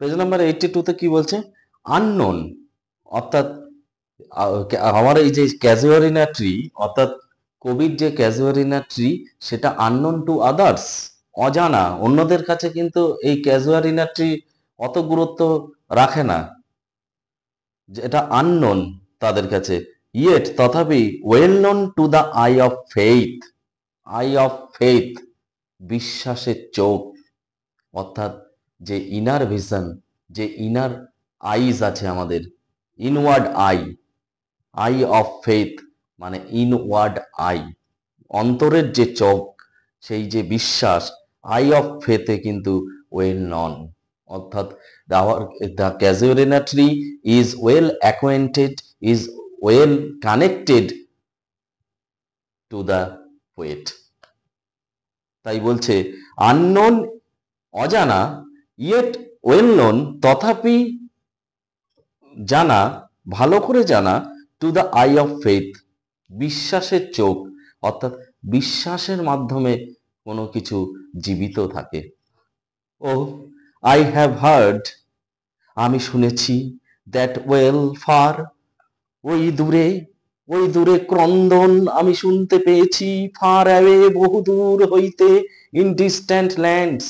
Page number 82 তে কি বলছে? আননোন, অর্থাৎ আমার এই যে ক্যাজুয়ারিনা ট্রি, অর্থাৎ কবির যে ক্যাজুয়ারিনা ট্রি, সেটা আননোন টু আদার্স, অজানা, অন্যদের কাছে কিন্তু এই ক্যাজুয়ারিনা ট্রি অত গুরুত্ব রাখে না, যেটা আননোন তাদের কাছে। ইয়েট, তথাপি, well known to the I of faith, I of faith, বিশ্বাসের চোখ, অর্থাৎ যে ইনার ভিশন, যে ইনার আইজ আছে আমাদের, inward I, I of faith মানে ইনওয়ার্ড আই, অন্তরের যে চোখ, সেই যে বিশ্বাস, আই অফ ফেথে কিন্তু ওয়েল নন, অর্থাৎ the casuarina tree is well acquainted, is well connected to the poet. তাই বলছে আননোন, অজানা, ইয়েট ওয়েল নোন, তথাপি জানা, ভালো করে জানা, to the I of faith, বিশ্বাসের চোখ, অর্থাৎ বিশ্বাসের মাধ্যমে কোনো কিছু জীবিত থাকে। ও আই হ্যাভ হার্ড, আমি শুনেছি, দ্যাট ওয়েল ফার, ওই দূরে, ওই দূরে ক্রন্দন আমি শুনতে পেয়েছি, ফার অ্যাওয়ে, বহু দূর হইতে, ইন ডিস্ট্যান্ট ল্যান্ডস,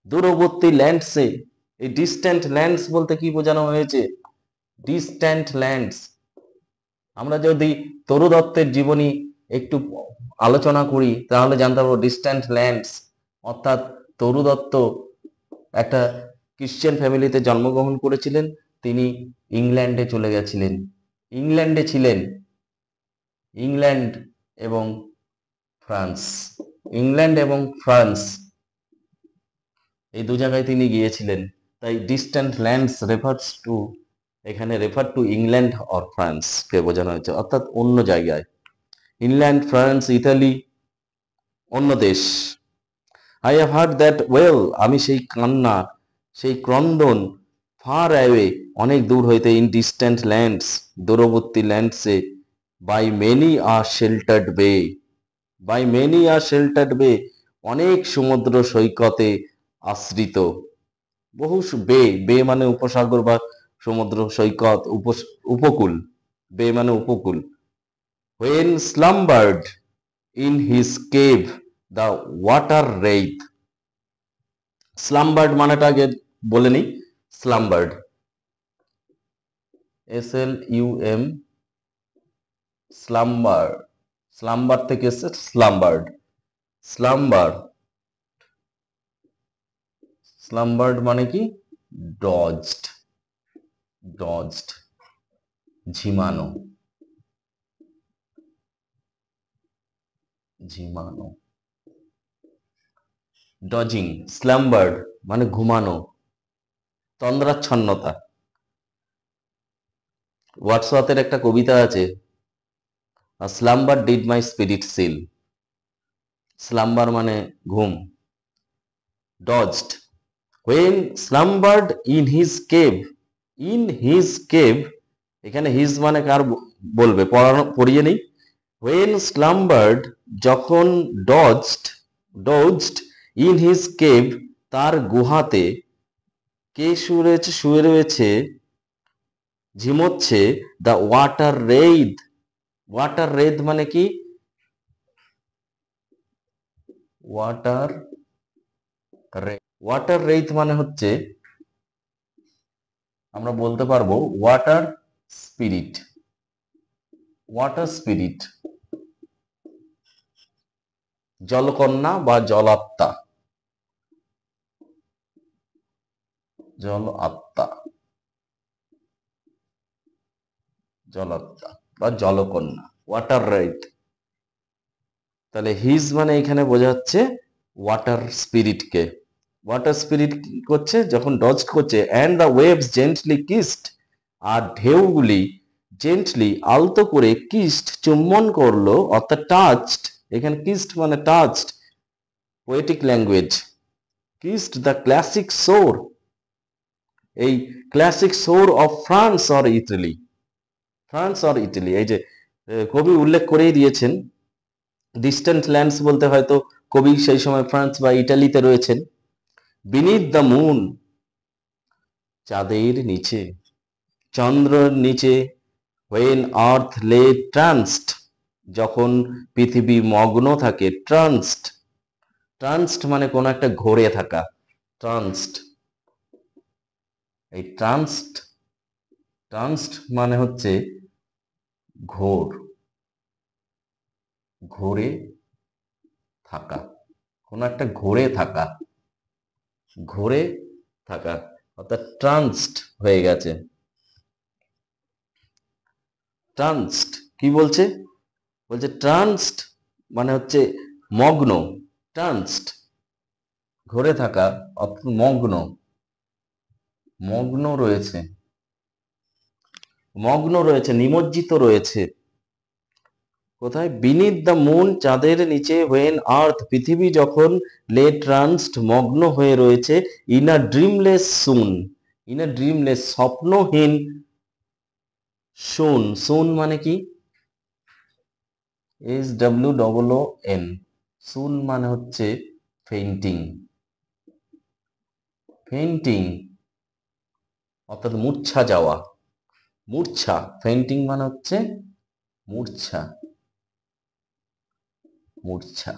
দূরবর্তী ল্যান্ডসে। এই ডিস্ট্যান্ট ল্যান্ডস বলতে কি বোঝানো হয়েছে? ডিস্ট্যান্ট ল্যান্ডস, আমরা যদি তরু দত্তের জীবনী একটু আলোচনা করি তাহলে জানতে পারবো ডিস্ট্যান্ট ল্যান্ডস, অর্থাৎ তরু দত্ত একটা ক্রিশ্চিয়ান ফ্যামিলিতে জন্মগ্রহণ করেছিলেন, তিনি ইংল্যান্ডে চলে গেছিলেন, ইংল্যান্ডে ছিলেন, ইংল্যান্ড এবং ফ্রান্স, ইংল্যান্ড এবং ফ্রান্স এই দু জায়গায় তিনি গিয়েছিলেন। তাই ডিস্ট্যান্ট ল্যান্ডস রেফার্স টু, এখানে refer to England or France কে বোঝানো হয়েছে, অর্থাৎ অন্য জায়গায়, ইংল্যান্ড, ফ্রান্স, ইতালি, অন্য দেশ। I have heard that well, আমি সেই কান্না, সেই ক্রন্দন, ফার অ্যাওয়ে, অনেক দূর হইতে, ইন ডিস্ট্যান্ট ল্যান্ডস, দূরবর্তী ল্যান্ডসে, বাই মেনি আ শেল্টার্ড বে, বাই মেনি আ শেল্টার্ড বে, অনেক সমুদ্র সৈকতে আশ্রিত, বহু বে, বে মানে উপসাগর বা সমুদ্র সৈকত, উপকূল, বে মানে উপকূল। When slumbered in his cave the water wraith, slumbered মানেটা আগে বলে নিই। স্লাম্বার্ড, SLUM, স্লাম্বার, স্লাম্বার থেকে এসছে স্লাম্বার্ড, স্লাম্বার, স্লাম্বার্ড মানে কি? ডজড, ডজড, ঝিমানো, ঝিমানো, ডজিং, স্লাম্বার্ড মানে ঘুমানো, তন্দ্রাচ্ছন্নতা। ওয়াটসওয়ার্থের একটা কবিতা আছে, slumber did my spirit seal, slumber মানে ঘুম, dozed, when slumbered in his cave, in his cave, এখানে হিজ মানে কার বলবে, পড়িয়ে নেই। হোয়েন স্লাম্বার্ড, যখন, dozed, dozed, in his cave, তার গুহাতে, কে শুয়ে রয়েছে, ঝিমোচ্ছে, the water wraith, water wraith মানে কি? ওয়াটার রেদ, ওয়াটার রেইথ মানে হচ্ছে, আমরা বলতে পারবো ওয়াটার স্পিরিট, ওয়াটার স্পিরিট, জলকন্যা বা জলাত্মা, জল আত্মা, জলাত্মা বা জলকন্যা, ওয়াটার রেইথ। তাহলে হিজ মানে এখানে বোঝাচ্ছে ওয়াটার স্পিরিটকে, ওয়াটার স্পিরিট কি করছে যখন ডজ করছে, and the waves gently kissed, আর ঢেউগুলি জেন্টলি, আলতো করে, কিসড চুম্বন করলো, অর্থাৎ টাচড, এখানে কিসড মানে touched, poetic language, kissed the classic শোর, এই ক্লাসিক শোর of France or Italy, France or Italy, এই যে কবি উল্লেখ করেই দিয়েছেন, ডিস্ট্যান্ট ল্যান্ডস বলতে হয়তো কবি সেই সময় ফ্রান্স বা ইটালিতে রয়েছেন। বিনিথ দ্য মুন, চাঁদের নিচে, চন্দ্রের নিচে, when earth lay tranced, যখন পৃথিবী মগ্ন থাকে, ট্রান্সড, ট্রান্সড মানে কোনো একটা ঘোরে থাকা, ট্রান্সড, এই ট্রান্সড, ট্রান্সড মানে হচ্ছে ঘোর, ঘোরে থাকা, কোনো একটা ঘোরে থাকা, ঘোরে থাকা, অর্থাৎ ট্রান্সড হয়ে গেছে। ট্রান্সড কি বলছে? বলছে ট্রান্সড মানে হচ্ছে মগ্ন, ট্রান্সড ঘোরে থাকা, অর্থাৎ মগ্ন, মগ্ন রয়েছে, মগ্ন রয়েছে, নিমজ্জিত রয়েছে। কোথায়? বিনিথ দ্য মুন, চাঁদের নিচে, হোয়েন আর্থ, পৃথিবী যখন, লে ট্রান্সড মগ্ন হয়ে রয়েছে, in a ড্রিমলেস soon, in a ড্রিমলেস স্বপ্নহীন, সুন, সুন মানে কি? SWOON, সুন মানে হচ্ছে ফেইন্টিং, ফেইন্টিং অর্থাৎ মূর্ছা যাওয়া, মূর্ছা, ফেইন্টিং মানে হচ্ছে মূর্ছা, মূর্ছা।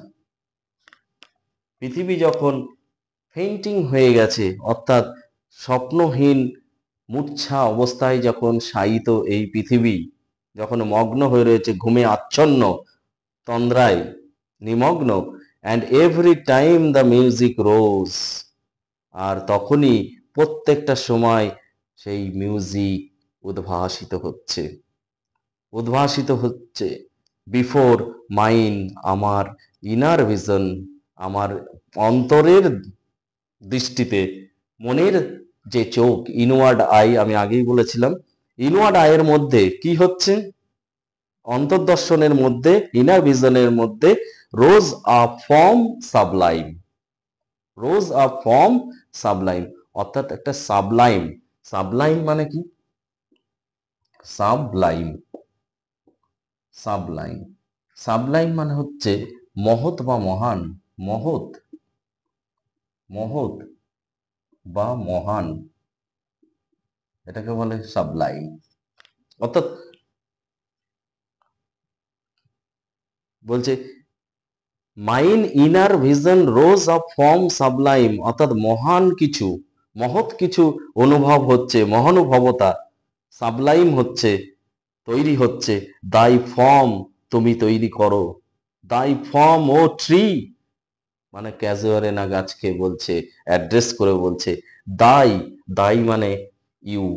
পৃথিবী যখন ফেইন্টিং হয়ে গেছে, অর্থাৎ স্বপ্নহীন মূর্ছা অবস্থায় যখন শায়িত এই পৃথিবী, যখন মগ্ন হয়ে রয়েছে, ঘুমে আচ্ছন্ন, তন্দ্রায় নিমগ্ন, and every time the music rose, আর তখনই প্রত্যেকটা সময় সেই মিউজিক উদ্ভাসিত হচ্ছে, উদ্ভাসিত হচ্ছে, বিফোর মাইন, আমার ইনার ভিশন, আমার অন্তরের দৃষ্টিতে, মনের যে চোখ, ইনওয়ার্ড আই, আমি আগেই বলেছিলাম, ইনওয়ার্ড আইয়ের মধ্যে কি হচ্ছে? অন্তর্দর্শনের মধ্যে, ইনার ভিশনের মধ্যে, rose a form sublime, rose a form sublime, অর্থাৎ একটা সাবলাইম, সাবলাইম মানে কি? সাবলাইম, সাবলাইম, সাবলাইম মানে হচ্ছে মহৎ বা মহান, মহৎ, মহৎ বা মহান, এটাকে বলে সাবলাইম। অর্থাৎ বলছে mine inner vision rose of form sublime, অর্থাৎ মহান কিছু, মহৎ কিছু অনুভব হচ্ছে, মহানুভবতা সাবলাইম হচ্ছে, তৈরি হচ্ছে, দাই ফর্ম, তুমি তৈরি করো, দাই ফর্ম ও ট্রি, মানে ক্যাজুয়ারেনা গাছকে বলছে, অ্যাড্রেস করে বলছে, দাই, দাই মানে ইউ,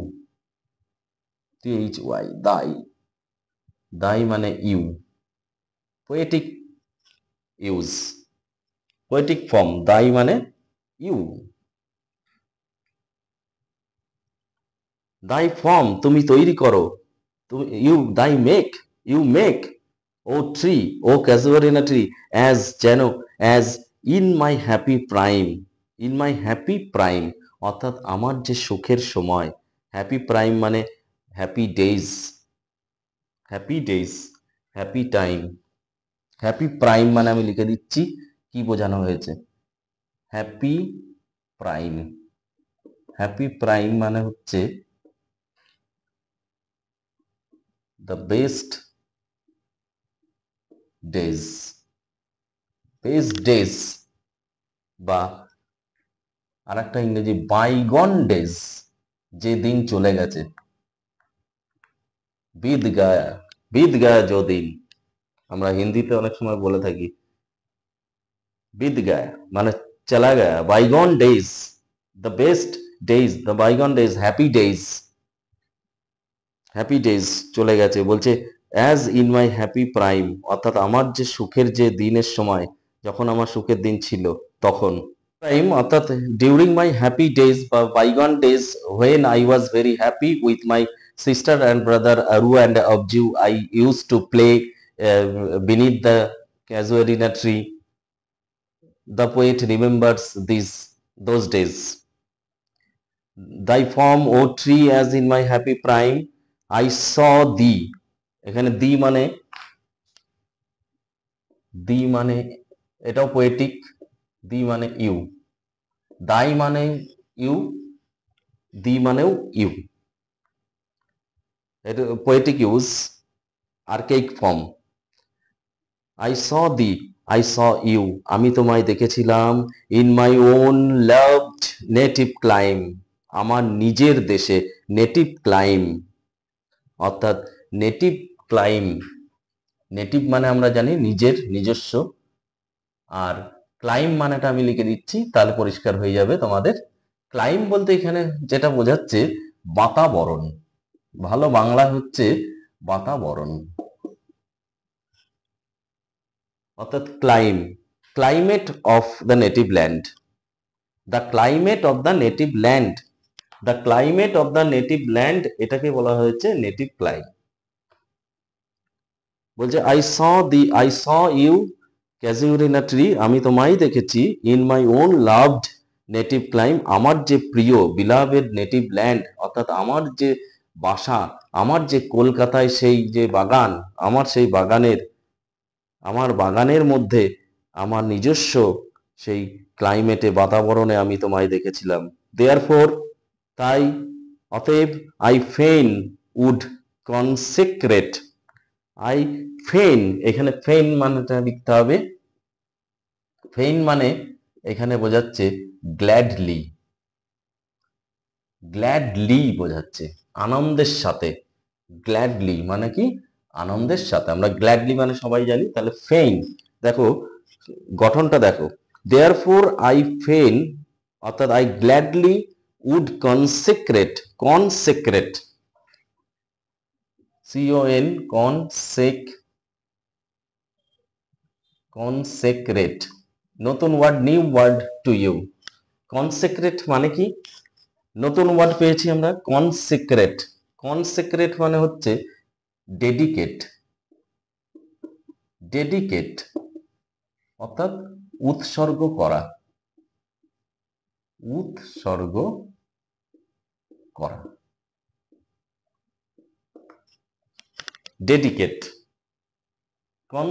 THY, দাই, দাই মানে you, poetic use, poetic form, thy মানে ইউ, দাই ফর্ম তুমি তৈরি করো, তুমি, you thy make, you make, O tree, O casuarina tree, as যেন, as in my happy prime, in my happy prime, অর্থাৎ আমার যে সুখের সময়, হ্যাপি প্রাইম মানে happy days, happy days, happy time, happy prime মানে আমি লিখে দিচ্ছি কি বোঝানো হয়েছে, হ্যাপি প্রাইম, হ্যাপি প্রাইম মানে হচ্ছে the best days, best days, বা আরেকটা ইংরেজি বাইগন ডেজ, যে দিন চলে গেছে, বিদ গায়া, বিদ গায়া जो दिन, আমরা হিন্দিতে অনেক সময় বলে থাকি বিদ গায়া মানে চলা গায়া, bygone days, the best days, the bygone days, happy days, happy days চলে গেছে, বলছে as in my happy prime, অর্থাৎ আমার যে সুখের যে দিনের সময়, যখন আমার সুখের দিন ছিল তখন, প্রাইম অর্থাৎ ডিউরিং মাই হ্যাপি ডেজ বা bygone days, when I was very happy with my sister and brother Aru and Abju, I use to play beneath the casuarina tree, the poet remembers those days, thy form o tree as in my happy prime, I saw thee, এখানে দি মানে, দি মানে এটাও poetic, দি মানে you, দাই মানে you, দি মানেও you, এর poetic use, archaic form. I saw thee, I saw you, আমি তোমায় দেখেছিলাম, in my own loved native clime, আমার নিজের দেশে, নেটিভ ক্লাইম অর্থাৎ নেটিভ ক্লাইম, নেটিভ মানে আমরা জানি নিজের, নিজস্ব, আর ক্লাইম মানেটা আমি লিখে দিচ্ছি তাহলে পরিষ্কার হয়ে যাবে তোমাদের। ক্লাইম বলতে এখানে যেটা বোঝাচ্ছে বাতাবরণ, ভালো বাংলা হচ্ছে বাতাবরণ, অর্থাৎ clime, climate of the native land, the climate of the native land, the climate of the native land, এটাকে বলা হয়েছে নেটিভ ক্লাইম। বলছে I saw you casuarina tree, আমি তোমায় দেখেছি, in my own loved native clime, আমার যে প্রিয় বিলাভেড নেটিভ ল্যান্ড, অর্থাৎ আমার যে বাসা, আমার যে কলকাতায় সেই যে বাগান, আমার সেই বাগানের, আমার বাগানের মধ্যে আমার নিজস্ব সেই ক্লাইমেটে, বাতাবরণে আমি তোমায় দেখেছিলাম। দেয়ারফোর, তাই, অতএব, আই ফেইন উড কনসেক্রেট, আই ফেইন, এখানে ফেইন মানেটা লিখতে হবে, ফেইন মানে এখানে বোঝাচ্ছে গ্ল্যাডলি, গ্ল্যাডলি বোঝাচ্ছে আনন্দের সাথে, গ্ল্যাডলি মানে কি আনন্দের সাথে, আমরা গ্ল্যাডলি মানে সবাই জানি, তাহলে ফেইন, দেখো গঠনটা দেখো, দেয়ারফোর আই ফেইন অর্থাৎ I gladly would consecrate, consecrate, C O N, consecrate, নতুন word, new word to you, consecrate মানে কি, নতুন ওয়ার্ড পেয়েছি আমরা, কনসেক্রেট, কনসেক্রেট মানে হচ্ছে ডেডিকেট, ডেডিকেট অর্থাৎ উৎসর্গ করা, উৎসর্গ করা, ডেডিকেট, কন,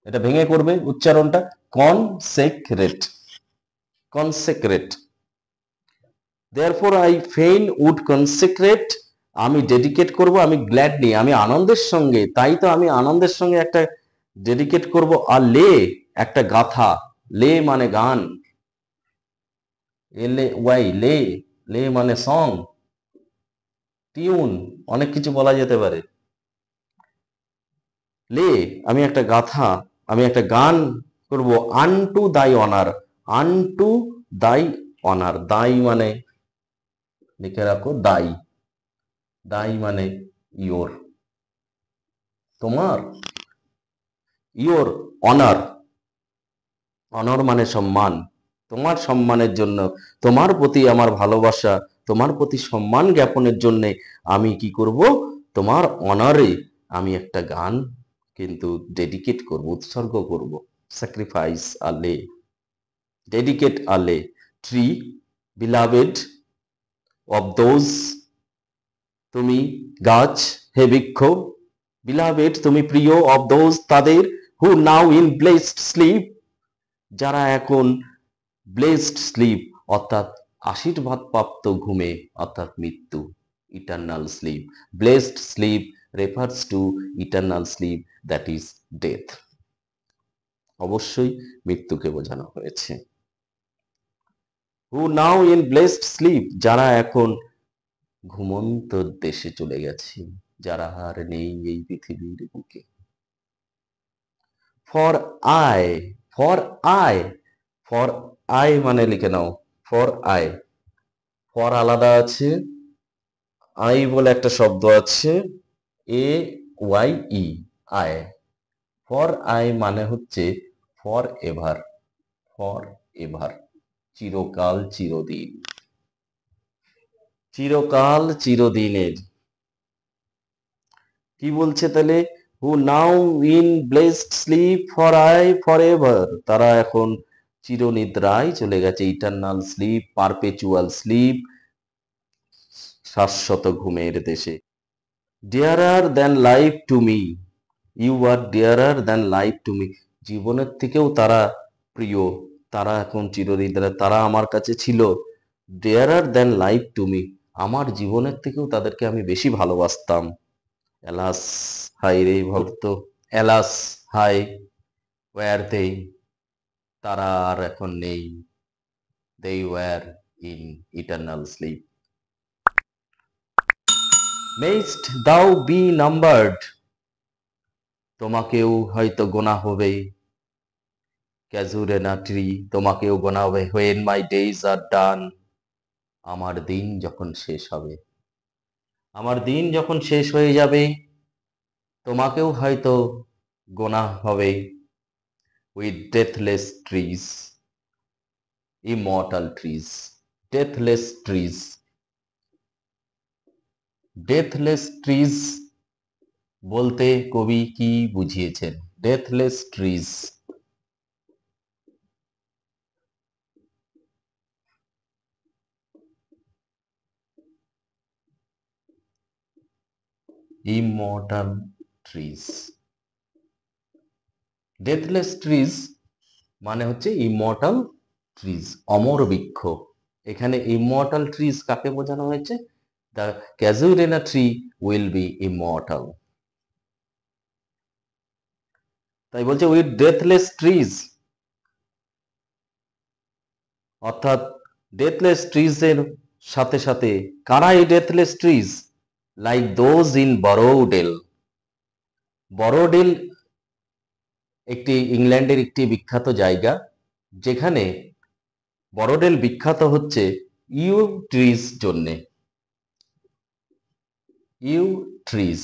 এটা ভেঙে করবে উচ্চারণটা, কনসেক্রেট, কনসেক্রেট, দেয়ারফর আই ফেইন উড কনসেক্রেট, আমি ডেডিকেট করব, আমি গ্ল্যাডলি, আমি আনন্দের সঙ্গে, তাই তো আমি আনন্দের সঙ্গে একটা ডেডিকেট করব, আর লে, একটা গাথা, লে মানে গান, এল এ ওয়াই, লে, লে মানে সং, টিউন, অনেক কিছু বলা যেতে পারে, লে, আমি একটা গাথা, আমি একটা গান করব, আনটু দাই অনার, আনটু দাই অনার, দাই মানে লিখে রাখো দাই, দাই মানে ইয়োর, তোমার, ইয়োর অনার, অনর মানে সম্মান, তোমার সম্মানের জন্য, তোমার প্রতি আমার ভালোবাসা, তোমার প্রতি সম্মান জ্ঞাপনের জন্য আমি কি করব, তোমার অনারে আমি একটা গান কিন্তু ডেডিকেট করব, উৎসর্গ করব, স্যাক্রিফাইস আলে, ডেডিকেট আলে, ট্রি, বিলাভেড অফ দোজ, তুমি গাছ, হে বৃক্ষ, বিলাভেড তুমি প্রিয়, অফ দোজ তাদের, হু নাও ইন ব্লেসড স্লিপ, যারা এখন ব্লেসড স্লিপ অর্থাৎ আশীর্বাদ প্রাপ্ত ঘুমে, অর্থাৎ মৃত্যু, eternal sleep, blessed sleep refers to eternal sleep, that is death, অবশ্যই মৃত্যুকে বোঝানো হয়েছে। Who now in blessed sleep, যারা এখন ঘুমন্ত দেশে চলে গেছে, যারা আর নেই এই পৃথিবীর বুকে। For aye, for aye, for I মানে লিখে নাও, ফর আই, ফর আলাদা আছে, আই বলে একটা শব্দ আছে, A Y E, I, for I মানে হচ্ছে ফর এভার, ফর এভার, চিরকাল চিরদিন, চিরকাল চিরদিনের, কি বলছে তাহলে, who now in blessed sleep for aye for ever, তারা এখন চিরনিদ্রায় চলে গেছে, ইটার্নাল স্লিপ, পারপেচুয়াল স্লিপ, শাশ্বত ঘুমের দেশে। Dearer than life to me, you are dearer than life to me, জীবনের থেকেও তারা প্রিয়, তারা এখন চিরনিদ্রায়, তারা আমার কাছে ছিল, ডিয়ারার দ্যান লাইফ টু মি, আমার জীবনের থেকেও তাদেরকে আমি বেশি ভালোবাসতাম। এলাস, হাই রে ভক্ত, এলাস, হাই, ওয়ার দে, তারা আর এখন নেই, they were in eternal sleep. Mayst thou be numbered, তোমাকেও হয়তো গোনা হবে। ক্যাজুরেনা ট্রি, তোমাকেও গোনা হবে। হোয়েন মাই ডেজ আর ডান, আমার দিন যখন শেষ হবে, আমার দিন যখন শেষ হয়ে যাবে, তোমাকেও হয়তো গোনা হবে। With deathless trees, immortal trees, deathless trees, deathless trees বলতে কবি কি বুঝিয়েছেন? Deathless trees, immortal trees. Deathless trees মানে হচ্ছে ইমর্টাল ট্রিজ, অমর বৃক্ষ। এখানে ইমর্টাল ট্রিজ কাকে বোঝানো হয়েছে? The casuarina tree will be immortal. তাই বলছে উইথ ডেথলেস ট্রিজ, অর্থাৎ ডেথলেস ট্রিজের সাথে সাথে কারা এই deathless trees? Like those in Borrowdale. Borrowdale একটি ইংল্যান্ডের একটি বিখ্যাত জায়গা, যেখানে বরোডেল বিখ্যাত হচ্ছে ইউ ট্রিজ জন্যে। ইউ ট্রিজ,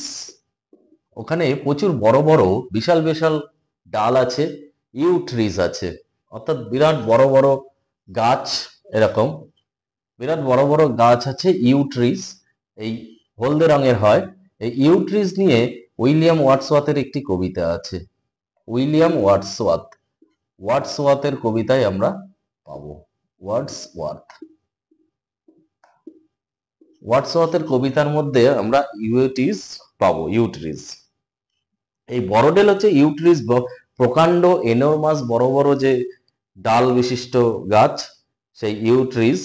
ওখানে প্রচুর বড় বড় বিশাল বিশাল ডাল আছে, ইউ ট্রিজ আছে, অর্থাৎ বিরাট বড় বড় গাছ, এরকম বিরাট বড় বড় গাছ আছে, ইউ ট্রিজ। এই হলদে রঙের হয়। এই ইউ ট্রিজ নিয়ে উইলিয়াম ওয়ার্ডসওয়ার্থের একটি কবিতা আছে। উইলিয়াম ওয়ার্ডসওয়ার্থ, ওয়ার্ডসওয়ার্থের কবিতায় আমরা পাবো। ওয়ার্ডসওয়ার্থ, ওয়ার্ডসওয়ার্থের কবিতার মধ্যে আমরা ইউটিজ পাবো, ইউট্রিজ। এই বড়ডেল হচ্ছে ইউট্রিজ, প্রকাণ্ড এনর্মাস বড় বড় যে ডাল বিশিষ্ট গাছ, সেই ইউট্রিজ।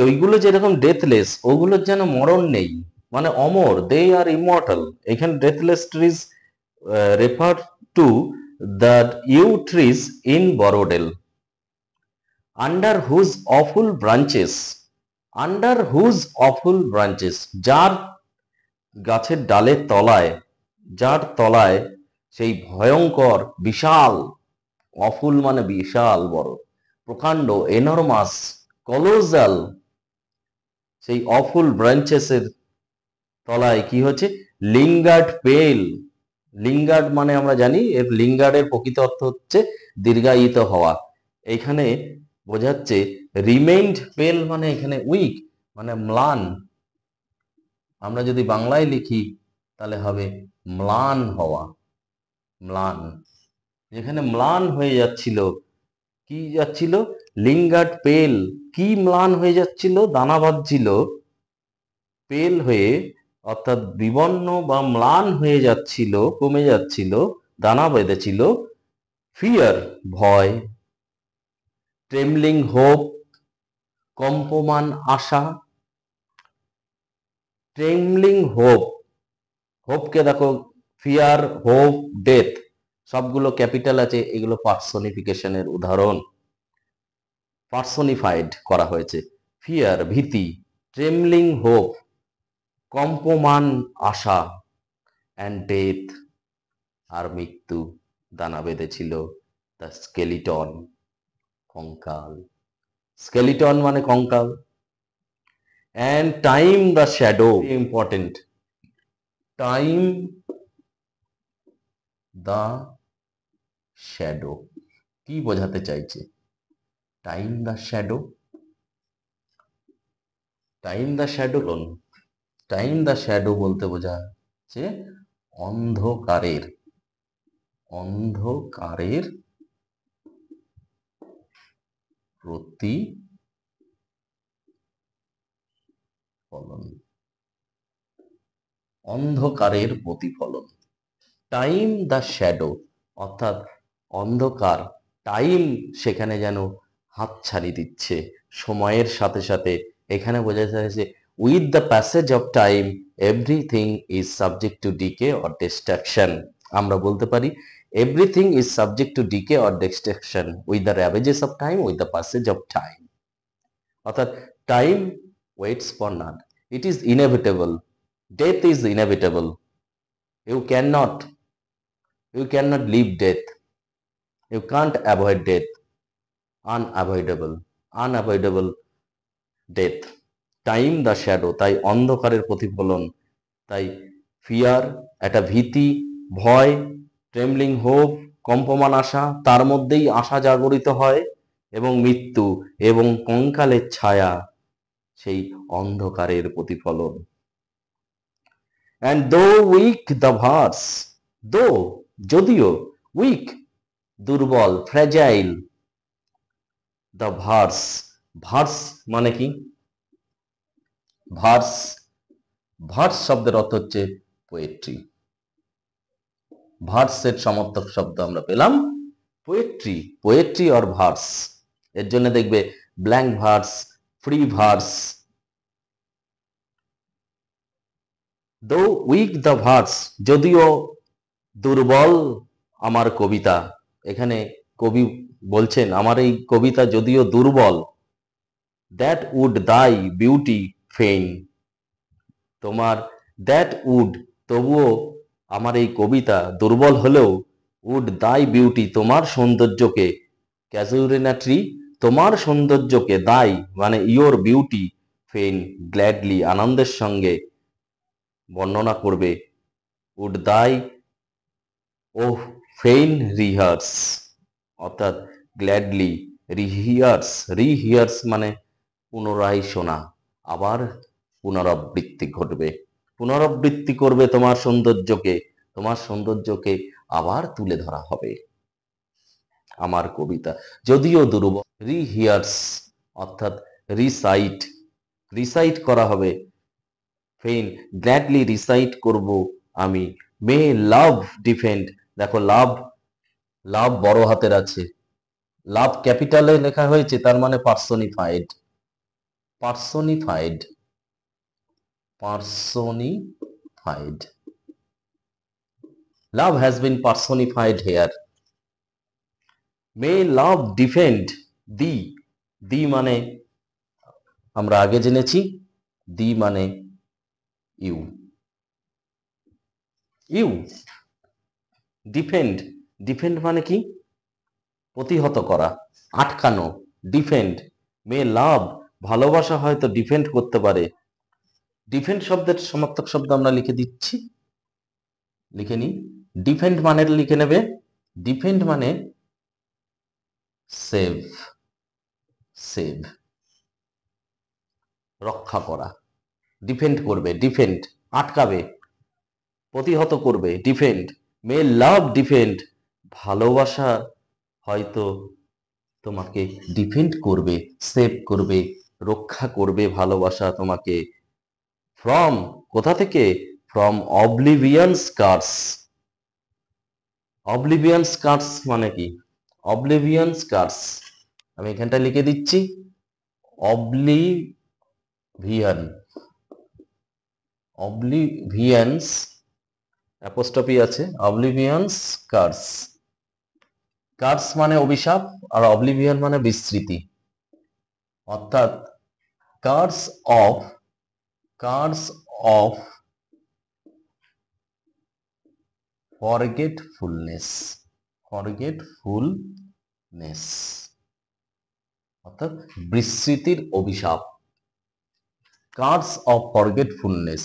ওইগুলো যেরকম ডেথলেস, ওগুলোর যেন মরণ নেই, মানে অমর, দে আর ইমর্টাল। এখানে deathless trees refer to the yew trees in Borrowdale, under whose awful branches, under whose awful branches, যার গাছের ডালের তলায়, যার তলায় সেই ভয়ঙ্কর বিশাল, অফুল মানে বিশাল বড়, প্রকাণ্ড এনর্মাস, কলোজাল, সেই অফুল ব্রাঞ্চেসের তলায় কি হচ্ছে? লিঙ্গার্ড পেল। লিঙ্গার্ড মানে আমরা জানি এর লিঙ্গার্ডের প্রকৃত অর্থ হচ্ছে দীর্ঘায়িত হওয়া। এখানে বোঝাচ্ছে রিমেইন্ড পেল মানে এখানে উইক, মানে ম্লান। আমরা যদি বাংলায় লিখি তাহলে হবে ম্লান হওয়া, ম্লান। যেখানে ম্লান হয়ে যাচ্ছিল, কি যাচ্ছিল? লিঙ্গার্ড পেল, কি ম্লান হয়ে যাচ্ছিল? দানা বাঁধছিল, পেল হয়ে, অর্থাৎ বিবর্ণ বা ম্লান হয়ে যাচ্ছিল, কমে যাচ্ছিল, দানা বেঁধেছিল। ফিয়ার ভয়, ট্রেমলিং হোপ, কম্পমান আশা। ট্রেমলিং হোপ, হোপকে দেখো, ফিয়ার, হোপ, ডেথ সবগুলো ক্যাপিটাল আছে, এগুলো পার্সনিফিকেশনের উদাহরণ, পার্সনিফাইড করা হয়েছে। ফিয়ার ভীতি, ট্রেমলিং হোপ, কম্পমান আশা, অ্যান্ড ডেথ আর মৃত্যু, দানা বেঁধেছিল দ্য স্কেলিটন, কঙ্কাল। স্কেলিটন মানে কঙ্কাল। And time the shadow, important, time the shadow কি বোঝাতে চাইছে? Time the shadow, time the shadow, time the shadow বলতে বোঝাচ্ছে অন্ধকারের, অন্ধকারের প্রতিফলন, অন্ধকারের প্রতিফলন। টাইম দ্য শ্যাডো, অর্থাৎ অন্ধকার, টাইম সেখানে যেন হাতছানি দিচ্ছে সময়ের সাথে সাথে। এখানে বোঝা যাচ্ছে with the passage of time everything is subject to decay or destruction. আমরা বলতে পারি everything is subject to decay or destruction with the ravages of time, with the passage of time. অর্থাৎ time waits for none. It is inevitable. Death is inevitable. You cannot leave death. You can't avoid death. Unavoidable death. Time the shadow, তাই অন্ধকারের প্রতিফলন, তাই fear একটা ভীতি, ভয়, trembling hope, কম্পমান আশা, তার মধ্যেই আশা জাগরিত হয়, এবং মৃত্যু এবং কঙ্কালের ছায়া সেই অন্ধকারের প্রতিফলন। অ্যান্ড দো উইক দ্য ভার্স, দো যদিও, উইক দুর্বল, ফ্র্যাজাইল, দ্য ভার্স, ভার্স মানে কি? ভার্স, ভার্স শব্দের অর্থ হচ্ছে পোয়েট্রি। ভার্সের সমর্থক শব্দ আমরা পেলাম পোয়েট্রি, পোয়েট্রি অর ভার্স। এর জন্য দেখবে ব্ল্যাঙ্ক ভার্স, ফ্রি ভার্স। দো উইক দ্য ভার্স, যদিও দুর্বল আমার কবিতা। এখানে কবি বলছেন আমার এই কবিতা যদিও দুর্বল, দ্যাট উড দাই বিউটি ফেইন, তোমার দ্যাট উড তবুও আমার এই কবিতা দুর্বল হলেও, উড দাই বিউটি তোমার সৌন্দর্যকে, ক্যাজুরিনা ট্রি তোমার সৌন্দর্যকে, দাই মানে ইয়োর বিউটি, ফেইন গ্ল্যাডলি আনন্দের সঙ্গে বর্ণনা করবে, উড দাই ও ফেইন রিহার্স, অর্থাৎ গ্ল্যাডলি রিহিয়ার্স, রিহিয়ার্স মানে পুনরায় শোনা, আবার পুনরাবৃত্তি ঘটবে, পুনরাবৃত্তি করবে তোমার সৌন্দর্যকে, তোমার সৌন্দর্যকে আবার তুলে ধরা হবে আমার কবিতা যদিও দুর্বল। রিহিয়ার্স অর্থাৎ রিসাইট, রিসাইট করা হবে, ফেইন গ্ল্যাডলি রিসাইট করব আমি, মে লাভ ডিফেন্ড, দেখো লাভ, লাভ বড় হাতের আছে, লাভ ক্যাপিটালে লেখা হয়েছে, তার মানে personified, personified, personified, love has been personified here. May love defend thee, thee মানে আমরা আগে জেনেছি, দি মানে ইউ, ইউ, ডিফেন্ড, ডিফেন্ড মানে কি? প্রতিহত করা, আটকানো, ডিফেন্ড। মে লাভ ভালোবাসা হয়তো ডিফেন্ড করতে পারে, ডিফেন্ড শব্দের সমার্থক শব্দ আমরা লিখে দিচ্ছি, লিখে নি, ডিফেন্ড মানে লিখে নেবে, ডিফেন্ড মানে সেভ, সেভ রক্ষা করা, ডিফেন্ড করবে, ডিফেন্ড আটকাবে, প্রতিহত করবে, ডিফেন্ড। মে লাভ ডিফেন্ড ভালোবাসা হয়তো তোমাকে ডিফেন্ড করবে, সেভ করবে, রক্ষা করবে ভালোবাসা তোমাকে, ফ্রম কোথা থেকে? ফ্রম অবলিভিয়ান স্কার্স, অবলিভিয়ান স্কার্স মানে কি? অবলিভিয়ান স্কার্স আমি এখানটা লিখে দিচ্ছি, অবলিভিয়ান, অবলিভিয়ান্স অ্যাপোস্ট্রফি আছে, অবলিভিয়ান্স কার্স, কার্স মানে অভিশাপ, আর অবলিভিয়ান মানে বিস্মৃতি, অর্থাৎ curse of, curse of forgetfulness, forgetfulness অর্থাৎ বিস্মৃতির অভিশাপ, কার্স অফ ফরগেটফুলনেস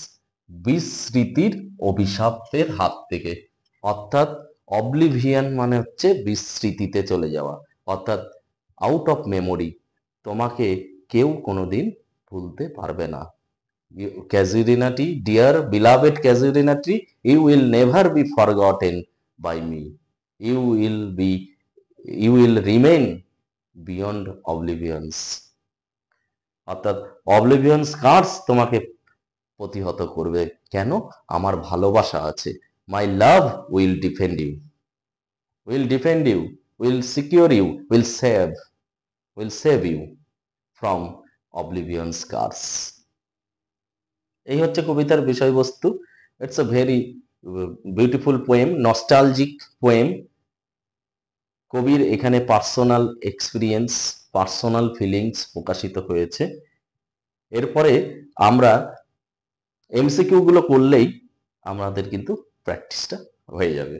বিস্মৃতির অভিশাপের হাত থেকে, অর্থাৎ অবলিভিয়ান মানে হচ্ছে বিস্মৃতিতে চলে যাওয়া, অর্থাৎ আউট অফ মেমোরি, তোমাকে কেউ কোনোদিন ভুলতে পারবে না। ক্যাজুরিনাটি, ডিয়ার বিলাভেড ক্যাজুরিনাটি, you will never be forgotten by me, you will remain beyond oblivion's, অর্থাৎ অবলিভিয়ান স্কার্স তোমাকে প্রতিহত করবে, কেন? আমার ভালোবাসা আছে, my love will defend you, will defend you, will secure you, will save you from oblivion scars. এই হচ্ছে কবিতার বিষয়বস্তু। It's a very beautiful poem, nostalgic poem. কবির এখানে পার্সোনাল এক্সপিরিয়েন্স, পার্সোনাল ফিলিংস প্রকাশিত হয়েছে। এরপরে আমরা এমসিকিউ গুলো করলেই আমাদের কিন্তু প্র্যাকটিসটা হয়ে যাবে।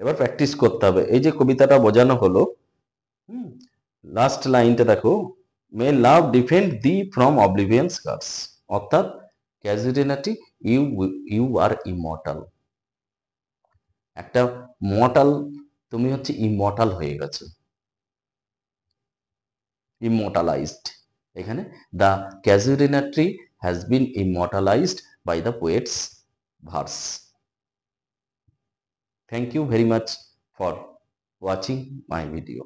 এবার প্র্যাকটিস করতে হবে। এই যে কবিতাটা বোঝানো হলো, লাস্ট লাইনটা দেখো, may love defend thee from oblivion scars, অর্থাৎ ক্যাজুরিনাটি, ইউ ইউ আর ইমর্টাল। একটা মর্টাল, তুমি হচ্ছে ইমর্টাল হয়ে গেছো, ইমর্টালাইজড। এখানে the casuarina tree has been immortalised by the poet's verse. Thank you very much for watching my video.